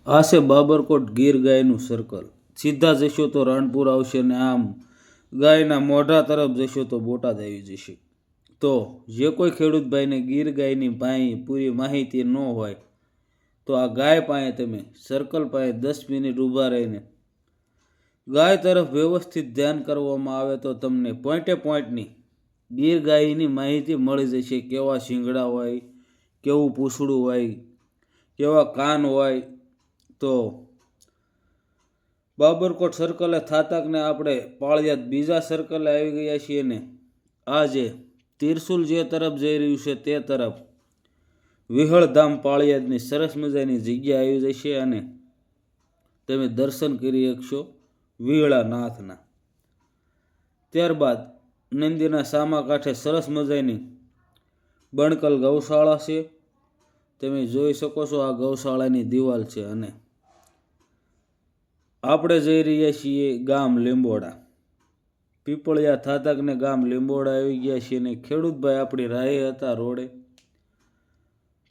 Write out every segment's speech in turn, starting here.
આ છે બાબરકોટ ગીર ગાયનું સર્કલ. સીધા જશો તો રાણપુર આવશે ને આમ ગાયના મોઢા તરફ જશો તો બોટાદ આવી જશે. તો જે કોઈ ખેડૂત ભાઈને ગીર ગાયની પૂરી માહિતી ન હોય તો આ ગાય પાસે તમે સર્કલ પાસે 10 મિનિટ ઊભા રહીને ગાય તરફ વ્યવસ્થિત ધ્યાન કરવામાં આવે તો તમને પોઈન્ટની ગીર ગાયની માહિતી મળી જશે. કેવા શિંગડા હોય, કેવું પૂંછડું હોય, કેવા કાન હોય. તો બાબરકોટ સર્કલે થાતાકને આપણે પાળિયાદ બીજા સર્કલે આવી ગયા છીએ ને આ જે તિરસુલ જે તરફ જઈ રહ્યું છે તે તરફ વિહળધામ પાળિયાદની સરસ મજાની જગ્યા આવી જશે અને તમે દર્શન કરી શકશો વિહળાનાથના. ત્યારબાદ નંદીના સામા કાંઠે સરસ મજાની બણકલ ગૌશાળા છે. તમે જોઈ શકો છો આ ગૌશાળાની દિવાલ છે અને આપણે જઈ રહ્યા છીએ ગામ લીંબોડા. પીપળિયા થાતકને ગામ લીંબોડા આવી ગયા છીએ ને ખેડૂતભાઈ આપણી રાહે હતા રોડે.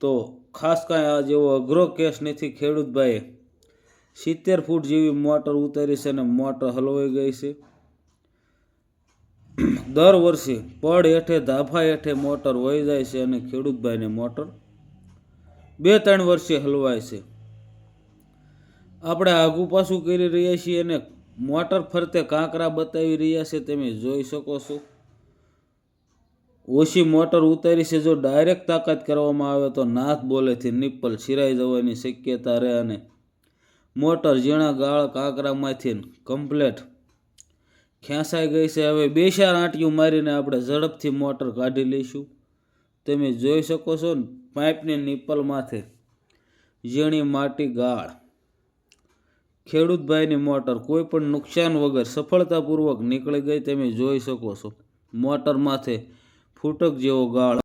તો ખાસ કાંઈ આ જેવો અઘરો કેસ નથી. ખેડૂતભાઈએ 70 ફૂટ જેવી મોટર ઉતારી છે અને મોટર હલવાઈ ગઈ છે. દર વર્ષે પડ હેઠે ધાફા હેઠે મોટર વહી જાય છે અને ખેડૂતભાઈને મોટર 2-3 વર્ષે હલવાય છે. આપણે આગું પાછું કરી રહ્યા છીએ અને મોટર ફરતે કાંકરા બતાવી રહ્યા છે. તમે જોઈ શકો છો ઓછી મોટર ઉતારી છે. જો ડાયરેક્ટ તાકાત કરવામાં આવે તો નાથ બોલેથી નિપ્પલ સિરાઈ જવાની શક્યતા રહે અને મોટર ઝીણા ગાળ કાંકરામાંથી કમ્પ્લેટ ખેંચાઈ ગઈ છે. હવે 2-4 આંટીયું મારીને આપણે ઝડપથી મોટર કાઢી લઈશું. તમે જોઈ શકો છો પાઇપની નિપ્પલ માથે ઝીણી માટી ગાળ. ખેડૂતભાઈની મોટર કોઈ પણ નુકસાન વગર સફળતાપૂર્વક નીકળી ગઈ. તમે જોઈ શકો છો મોટર માથે ફૂટક જેવો ગાળ.